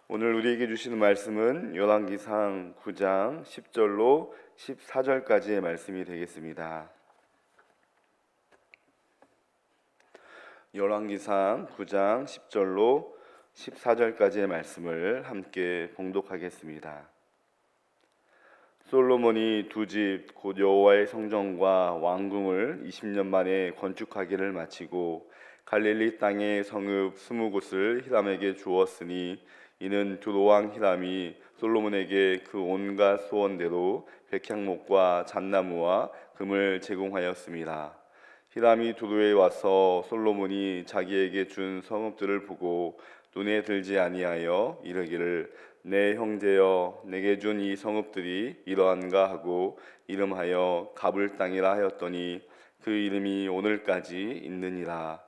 오늘 우리에게 주시는 말씀은 열왕기상 9장 10절로 14절까지의 말씀이 되겠습니다. 열왕기상 9장 10절로 14절까지의 말씀을 함께 봉독하겠습니다. 솔로몬이 두 집 곧 여호와의 성전과 왕궁을 20년 만에 건축하기를 마치고 갈릴리 땅의 성읍 20곳을 히람에게 주었으니 이는 두로왕 히람이 솔로몬에게 그 온갖 소원대로 백향목과 잣나무와 금을 제공하였습니다. 히람이 두로에 와서 솔로몬이 자기에게 준 성읍들을 보고 눈에 들지 아니하여 이르기를 내 형제여 내게 준 이 성읍들이 이러한가 하고 이름하여 갑을 땅이라 하였더니 그 이름이 오늘까지 있느니라.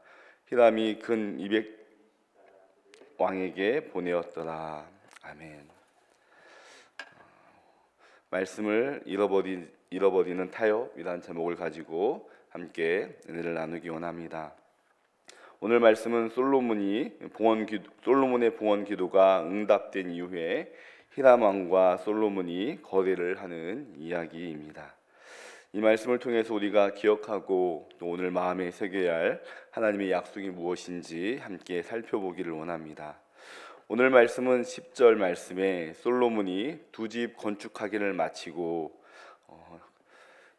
히람이 근 200 왕에게 보내었더라. 아멘. 말씀을 잃어버리는 타협이라는 제목을 가지고 함께 은혜를 나누기 원합니다. 오늘 말씀은 솔로몬의 봉헌 기도가 응답된 이후에 히람 왕과 솔로몬이 거래를 하는 이야기입니다. 이 말씀을 통해서 우리가 기억하고 또 오늘 마음에 새겨야 할 하나님의 약속이 무엇인지 함께 살펴보기를 원합니다. 오늘 말씀은 10절 말씀에 솔로몬이 두 집 건축하기를 마치고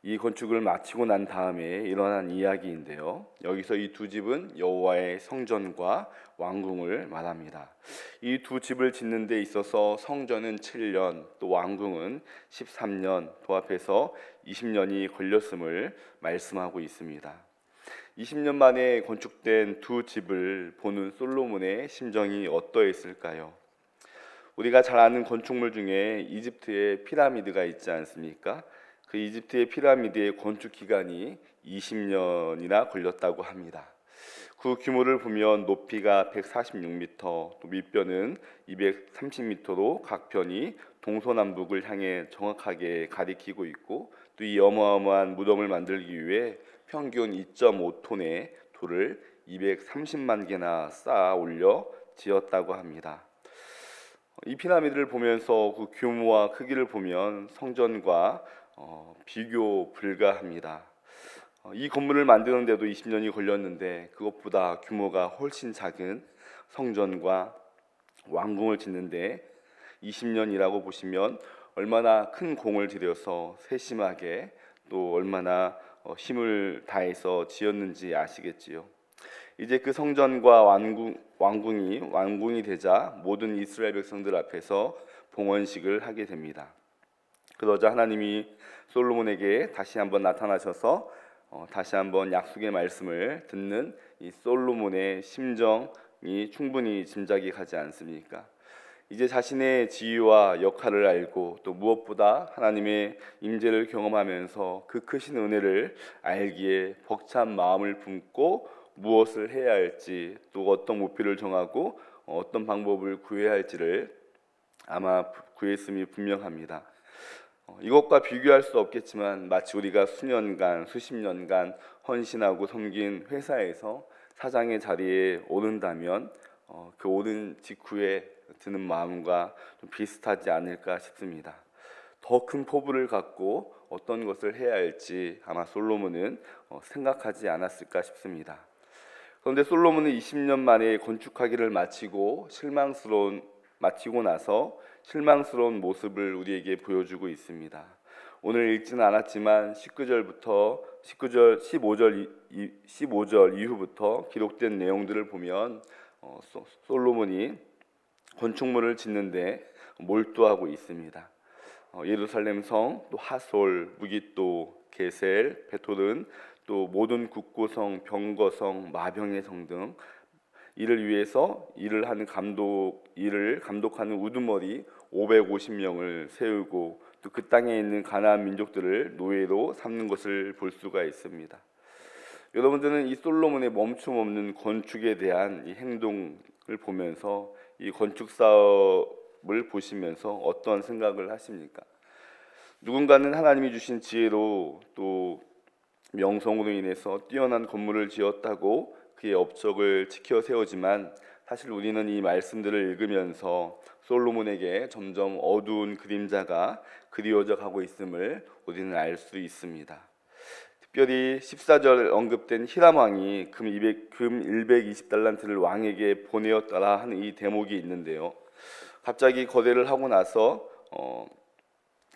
이 건축을 마치고 난 다음에 일어난 이야기인데요. 여기서 이 두 집은 여호와의 성전과 왕궁을 말합니다. 이 두 집을 짓는 데 있어서 성전은 7년, 또 왕궁은 13년, 도합해서 20년이 걸렸음을 말씀하고 있습니다. 20년 만에 건축된 두 집을 보는 솔로몬의 심정이 어떠했을까요? 우리가 잘 아는 건축물 중에 이집트의 피라미드가 있지 않습니까? 그 이집트의 피라미드의 건축 기간이 20년이나 걸렸다고 합니다. 그 규모를 보면 높이가 146m, 또 밑변은 230m로 각 편이 동서남북을 향해 정확하게 가리키고 있고, 또 이 어마어마한 무덤을 만들기 위해 평균 2.5톤의 돌을 230만 개나 쌓아 올려 지었다고 합니다. 이 피라미드를 보면서 그 규모와 크기를 보면 성전과 비교 불가합니다. 이 건물을 만드는데도 20년이 걸렸는데 그것보다 규모가 훨씬 작은 성전과 왕궁을 짓는데 20년이라고 보시면 얼마나 큰 공을 들여서 세심하게 또 얼마나 힘을 다해서 지었는지 아시겠지요. 이제 그 성전과 왕궁이 되자 모든 이스라엘 백성들 앞에서 봉헌식을 하게 됩니다. 그러자 하나님이 솔로몬에게 다시 한번 나타나셔서 다시 한번 약속의 말씀을 듣는 이 솔로몬의 심정이 충분히 짐작이 가지 않습니까? 이제 자신의 지위와 역할을 알고 또 무엇보다 하나님의 임재를 경험하면서 그 크신 은혜를 알기에 벅찬 마음을 품고 무엇을 해야 할지 또 어떤 목표를 정하고 어떤 방법을 구해야 할지를 아마 구했음이 분명합니다. 이것과 비교할 수 없겠지만 마치 우리가 수년간, 수십 년간 헌신하고 섬긴 회사에서 사장의 자리에 오른다면 그 오른 직후에 드는 마음과 좀 비슷하지 않을까 싶습니다. 더 큰 포부를 갖고 어떤 것을 해야 할지 아마 솔로몬은 생각하지 않았을까 싶습니다. 그런데 솔로몬은 20년 만에 건축하기를 마치고 나서 실망스러운 모습을 우리에게 보여주고 있습니다. 오늘 읽지는 않았지만 15절 이후부터 기록된 내용들을 보면 솔로몬이 건축물을 짓는데 몰두하고 있습니다. 예루살렘 성, 또 하솔, 무깃도, 게셀, 베토른, 또 모든 국고성, 병거성, 마병의 성 등 이를 위해서 일을 감독하는 우두머리 550명을 세우고 또 그 땅에 있는 가나안 민족들을 노예로 삼는 것을 볼 수가 있습니다. 여러분들은 이 솔로몬의 멈춤 없는 건축에 대한 이 행동을 보면서 이 건축 사업을 보시면서 어떤 생각을 하십니까? 누군가는 하나님이 주신 지혜로 또 명성으로 인해서 뛰어난 건물을 지었다고 그의 업적을 지켜 세우지만 사실 우리는 이 말씀들을 읽으면서 솔로몬에게 점점 어두운 그림자가 그리워져 가고 있음을 우리는 알 수 있습니다. 특별히 14절 언급된 히람 왕이 금 120달란트를 왕에게 보내었더라 하는 이 대목이 있는데요. 갑자기 거래를 하고 나서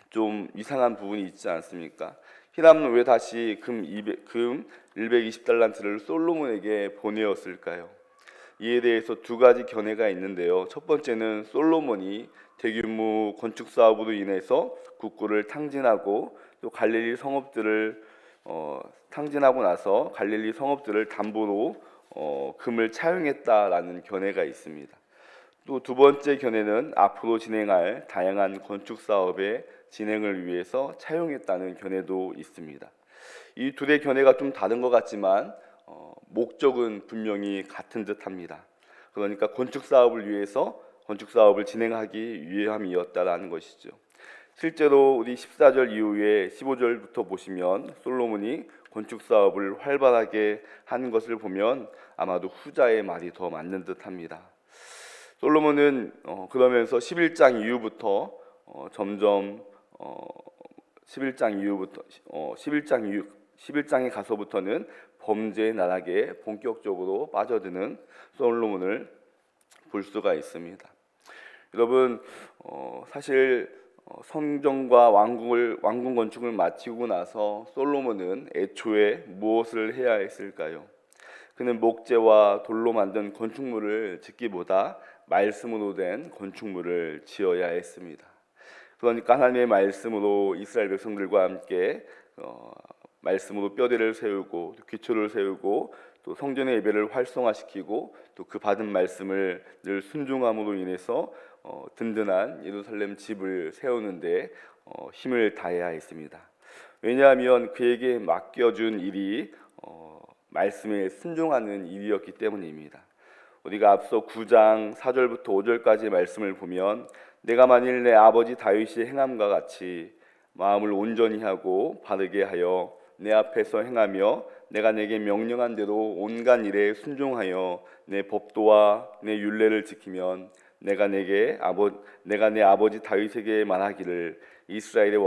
좀 이상한 부분이 있지 않습니까? 히람은 왜 다시 금 120달란트를 솔로몬에게 보내었을까요? 이에 대해서 두 가지 견해가 있는데요. 첫 번째는 솔로몬이 대규모 건축 사업으로 인해서 국고를 탕진하고 또 갈릴리 성읍들을 탕진하고 나서 갈릴리 성읍들을 담보로 금을 차용했다라는 견해가 있습니다. 또 두 번째 견해는 앞으로 진행할 다양한 건축 사업의 진행을 위해서 차용했다는 견해도 있습니다. 이 둘의 견해가 좀 다른 것 같지만 목적은 분명히 같은 듯합니다. 그러니까 건축 사업을 위해서 건축 사업을 진행하기 위함이었다라는 것이죠. 실제로 우리 14절 이후에 15절부터 보시면 솔로몬이 건축 사업을 활발하게 한 것을 보면 아마도 후자의 말이 더 맞는 듯합니다. 솔로몬은 그러면서 11장 이후부터 점점 11장에 가서부터는 범죄의 나락에 본격적으로 빠져드는 솔로몬을 볼 수가 있습니다. 여러분, 사실 성전과 왕궁 건축을 마치고 나서 솔로몬은 애초에 무엇을 해야 했을까요? 그는 목재와 돌로 만든 건축물을 짓기보다 말씀으로 된 건축물을 지어야 했습니다. 그러니까 하나님의 말씀으로 이스라엘 백성들과 함께 말씀으로 뼈대를 세우고 기초를 세우고 또 성전의 예배를 활성화시키고 또 그 받은 말씀을 늘 순종함으로 인해서 든든한 예루살렘 집을 세우는데 힘을 다해야 했습니다. 왜냐하면 그에게 맡겨준 일이 말씀에 순종하는 일이었기 때문입니다. 우리가 앞서 9장 4절부터 5절까지 말씀을 보면 내가 만일 내 아버지 다윗이 행함과 같이 마음을 온전히 하고 바르게 하여 내 앞에서 행하며 내가 내게 명령한 대로 온갖 일에 순종하여 내 법도와 내 율례를 지키면 내가 내 아버지 다윗에게 말하기를 이스라엘의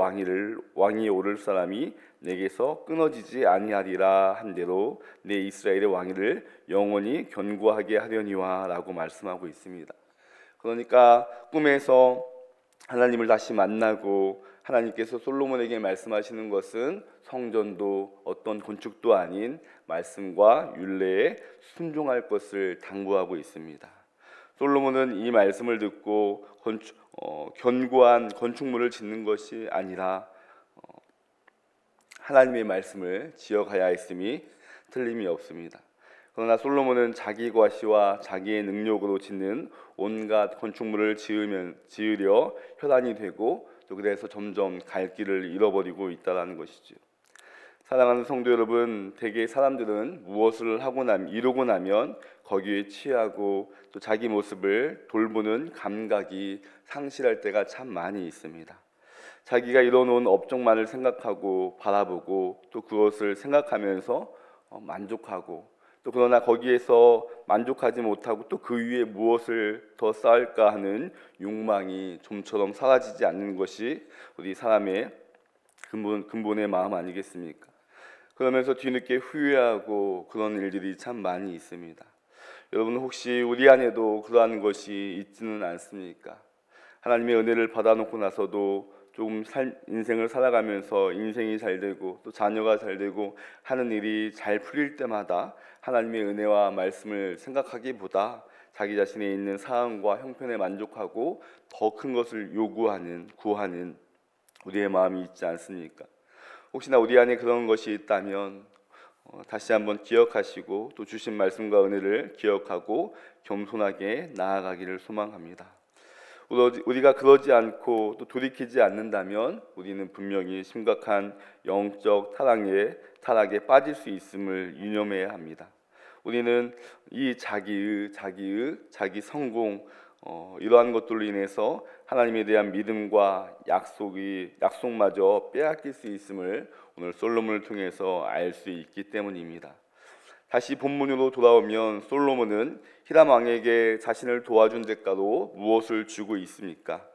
왕이 오를 사람이 내게서 끊어지지 아니하리라 한 대로 내 이스라엘의 왕위를 영원히 견고하게 하려니와라고 말씀하고 있습니다. 그러니까 꿈에서 하나님을 다시 만나고 하나님께서 솔로몬에게 말씀하시는 것은 성전도 어떤 건축도 아닌 말씀과 율례에 순종할 것을 당부하고 있습니다. 솔로몬은 이 말씀을 듣고 견고한 건축물을 짓는 것이 아니라 하나님의 말씀을 지어가야 했음이 틀림이 없습니다. 그러나 솔로몬은 자기 과시와 자기의 능력으로 짓는 온갖 건축물을 지으려 혈안이 되고 또 그래서 점점 갈 길을 잃어버리고 있다는 것이죠. 사랑하는 성도 여러분, 대개 사람들은 무엇을 이루고 나면 거기에 취하고 또 자기 모습을 돌보는 감각이 상실할 때가 참 많이 있습니다. 자기가 이뤄놓은 업적만을 생각하고 바라보고 또 그것을 생각하면서 만족하고 또 그러나 거기에서 만족하지 못하고 또 그 위에 무엇을 더 쌓을까 하는 욕망이 좀처럼 사라지지 않는 것이 우리 사람의 근본의 마음 아니겠습니까? 그러면서 뒤늦게 후회하고 그런 일들이 참 많이 있습니다. 여러분 혹시 우리 안에도 그러한 것이 있지는 않습니까? 하나님의 은혜를 받아놓고 나서도 조금 인생을 살아가면서 인생이 잘 되고 또 자녀가 잘 되고 하는 일이 잘 풀릴 때마다 하나님의 은혜와 말씀을 생각하기보다 자기 자신에 있는 상황과 형편에 만족하고 더 큰 것을 구하는 우리의 마음이 있지 않습니까? 혹시나 우리 안에 그런 것이 있다면 다시 한번 기억하시고 또 주신 말씀과 은혜를 기억하고 겸손하게 나아가기를 소망합니다. 우리가 그러지 않고 또 돌이키지 않는다면 우리는 분명히 심각한 영적 타락에 빠질 수 있음을 유념해야 합니다. 우리는 이 자기 성공 이러한 것들로 인해서 하나님에 대한 믿음과 약속마저 빼앗길 수 있음을 오늘 솔로몬을 통해서 알 수 있기 때문입니다. 다시 본문으로 돌아오면 솔로몬은 히람 왕에게 자신을 도와준 대가로 무엇을 주고 있습니까?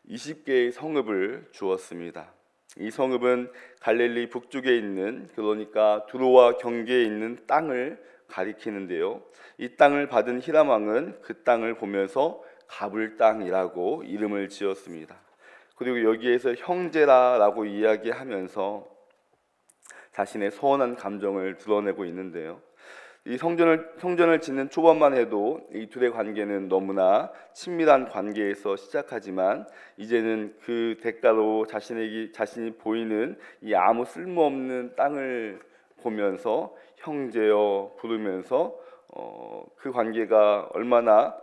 20개의 성읍을 주었습니다. 이 성읍은 갈릴리 북쪽에 있는, 그러니까 두로와 경계에 있는 땅을 가리키는데요. 이 땅을 받은 히람 왕은 그 땅을 보면서 갑을 땅이라고 이름을 지었습니다. 그리고 여기에서 형제라라고 이야기하면서 자신의 서운한 감정을 드러내고 있는데요. 이 성전을 짓는 초반만 해도 이 둘의 관계는 너무나 친밀한 관계에서 시작하지만 이제는 그 대가로 자신이 보이는 이 아무 쓸모없는 땅을 보면서 형제여 부르면서 그 관계가 얼마나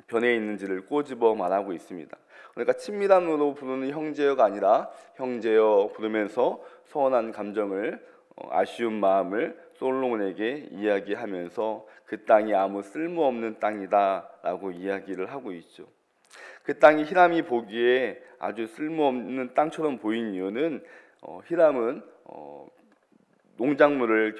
변해 있는지를 꼬집어 말하고 있습니다. 그러니까 친밀함으로 부르는 형제여가 아니라 형제여 부르면서 서운한 감정을, 아쉬운 마음을 솔로몬에게 이야기하면서 그 땅이 아무 쓸모없는 땅이다라고 이야기를 하고 있죠. 그 땅이 히람이 보기에 아주 쓸모없는 땅처럼 보인 이유는 히람은 농작물을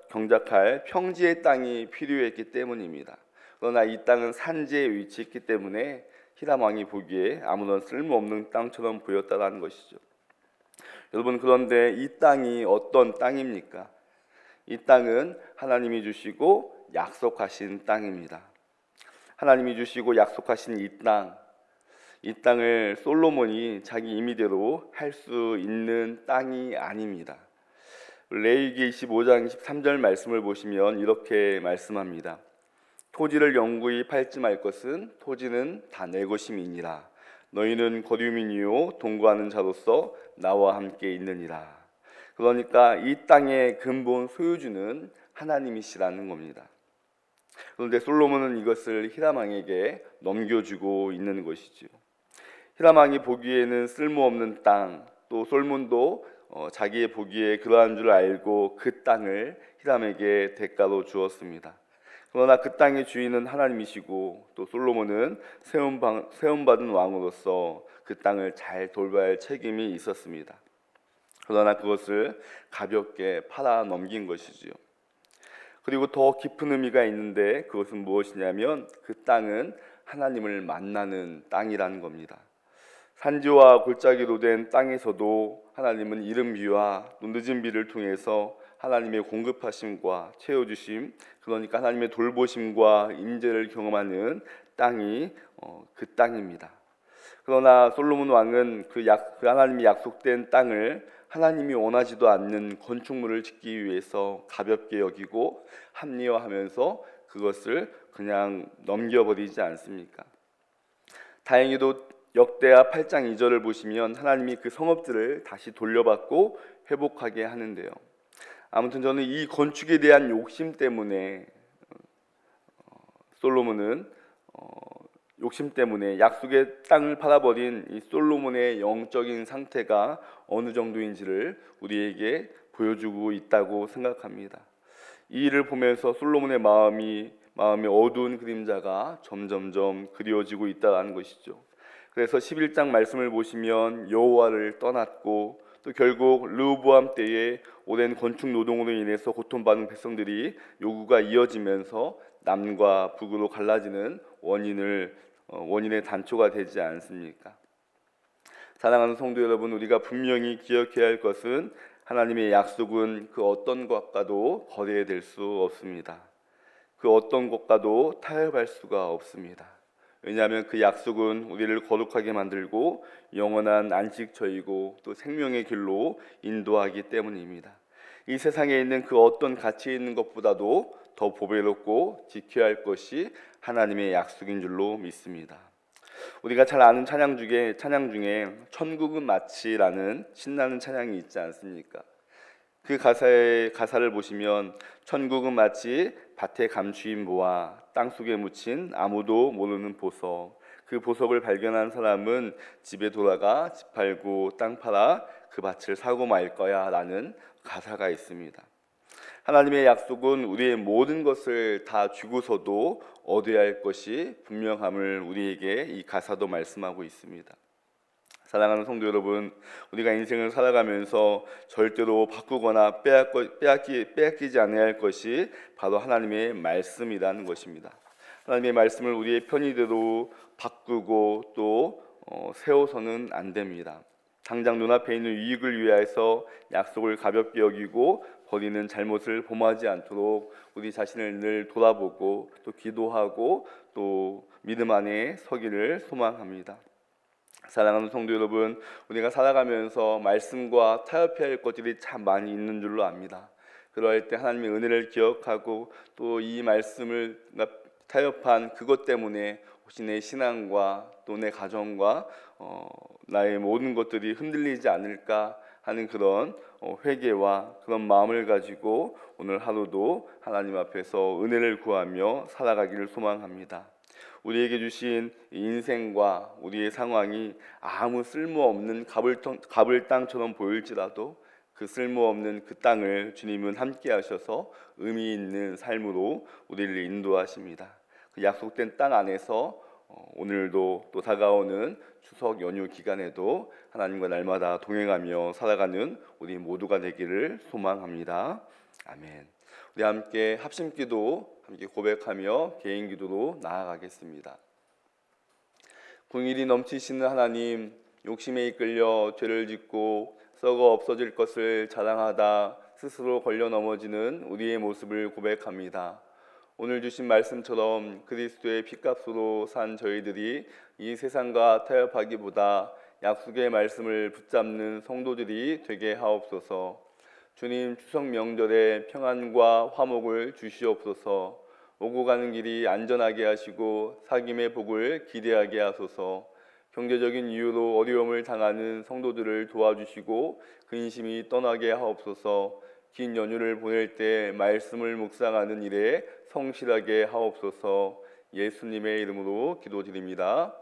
경작할 평지의 땅이 필요했기 때문입니다. 그러나 이 땅은 산지에 위치했기 때문에 히람 왕이 보기에 아무런 쓸모없는 땅처럼 보였다는 것이죠. 여러분, 그런데 이 땅이 어떤 땅입니까? 이 땅은 하나님이 주시고 약속하신 땅입니다. 하나님이 주시고 약속하신 이 땅을 솔로몬이 자기 임의대로 할 수 있는 땅이 아닙니다. 레위기 25장 23절 말씀을 보시면 이렇게 말씀합니다. 토지를 영구히 팔지 말 것은 토지는 다 내 것임이니라. 너희는 거류민이요 동거하는 자로서 나와 함께 있느니라. 그러니까 이 땅의 근본 소유주는 하나님이시라는 겁니다. 그런데 솔로몬은 이것을 히람 왕에게 넘겨주고 있는 것이죠. 히람 왕이 보기에는 쓸모없는 땅, 또 솔몬도 자기의 보기에 그러한 줄 알고 그 땅을 히람에게 대가로 주었습니다. 그러나 그 땅의 주인은 하나님이시고 또 솔로몬은 세움받은 왕으로서 그 땅을 잘 돌봐야 할 책임이 있었습니다. 그러나 그것을 가볍게 팔아 넘긴 것이지요. 그리고 더 깊은 의미가 있는데 그것은 무엇이냐면 그 땅은 하나님을 만나는 땅이라는 겁니다. 산지와 골짜기로 된 땅에서도 하나님은 이른 비와 또 늦은 비를 통해서 하나님의 공급하심과 채워주심, 그러니까 하나님의 돌보심과 임재를 경험하는 땅이 그 땅입니다. 그러나 솔로몬 왕은 그 하나님이 약속된 땅을 하나님이 원하지도 않는 건축물을 짓기 위해서 가볍게 여기고 합리화하면서 그것을 그냥 넘겨버리지 않습니까? 다행히도 역대하 8장 2절을 보시면 하나님이 그 성읍들을 다시 돌려받고 회복하게 하는데요. 아무튼 저는 이 건축에 대한 욕심 때문에 솔로몬은 욕심 때문에 약속의 땅을 팔아버린 이 솔로몬의 영적인 상태가 어느 정도인지를 우리에게 보여주고 있다고 생각합니다. 이 일을 보면서 솔로몬의 마음의 어두운 그림자가 점점점 그리워지고 있다는 것이죠. 그래서 11장 말씀을 보시면 여호와를 떠났고 또 결국 르호보암 때에 오랜 건축 노동으로 인해서 고통받는 백성들이 요구가 이어지면서 남과 북으로 갈라지는 원인의 단초가 되지 않습니까? 사랑하는 성도 여러분, 우리가 분명히 기억해야 할 것은 하나님의 약속은 그 어떤 것과도 거래될 수 없습니다. 그 어떤 것과도 타협할 수가 없습니다. 왜냐하면 그 약속은 우리를 거룩하게 만들고 영원한 안식처이고 또 생명의 길로 인도하기 때문입니다. 이 세상에 있는 그 어떤 가치 있는 것보다도 더 보배롭고 지켜야 할 것이 하나님의 약속인 줄로 믿습니다. 우리가 잘 아는 찬양 중에 천국은 마치라는 신나는 찬양이 있지 않습니까? 그 가사를 보시면 천국은 마치 밭에 감추인 모아 땅속에 묻힌 아무도 모르는 보석, 그 보석을 발견한 사람은 집에 돌아가 집 팔고 땅 팔아 그 밭을 사고 말 거야 라는 가사가 있습니다. 하나님의 약속은 우리의 모든 것을 다 주고서도 얻어야 할 것이 분명함을 우리에게 이 가사도 말씀하고 있습니다. 사랑하는 성도 여러분, 우리가 인생을 살아가면서 절대로 바꾸거나 빼앗기지 않아야 할 것이 바로 하나님의 말씀이라는 것입니다. 하나님의 말씀을 우리의 편의대로 바꾸고 또 세워서는 안 됩니다. 당장 눈앞에 있는 이익을 위하여서 약속을 가볍게 여기고 버리는 잘못을 범하지 않도록 우리 자신을 늘 돌아보고 또 기도하고 또 믿음 안에 서기를 소망합니다. 사랑하는 성도 여러분, 우리가 살아가면서 말씀과 타협해야 할 것들이 참 많이 있는 줄로 압니다. 그러할 때 하나님의 은혜를 기억하고 또 이 말씀을 타협한 그것 때문에 혹시 내 신앙과 또 내 가정과 나의 모든 것들이 흔들리지 않을까 하는 그런 회개와 그런 마음을 가지고 오늘 하루도 하나님 앞에서 은혜를 구하며 살아가기를 소망합니다. 우리에게 주신 인생과 우리의 상황이 아무 쓸모없는 가불 땅처럼 보일지라도 그 쓸모없는 그 땅을 주님은 함께 하셔서 의미 있는 삶으로 우리를 인도하십니다. 그 약속된 땅 안에서 오늘도 또 다가오는 추석 연휴 기간에도 하나님과 날마다 동행하며 살아가는 우리 모두가 되기를 소망합니다. 아멘. 우리 함께 합심기도 함께 고백하며 개인 기도로 나아가겠습니다. 긍휼이 넘치시는 하나님, 욕심에 이끌려 죄를 짓고 썩어 없어질 것을 자랑하다 스스로 걸려 넘어지는 우리의 모습을 고백합니다. 오늘 주신 말씀처럼 그리스도의 핏값으로 산 저희들이 이 세상과 타협하기보다 약속의 말씀을 붙잡는 성도들이 되게 하옵소서. 주님, 추석 명절에 평안과 화목을 주시옵소서. 오고 가는 길이 안전하게 하시고 사귐의 복을 기대하게 하소서. 경제적인 이유로 어려움을 당하는 성도들을 도와주시고 근심이 떠나게 하옵소서. 긴 연휴를 보낼 때 말씀을 묵상하는 일에 성실하게 하옵소서. 예수님의 이름으로 기도드립니다.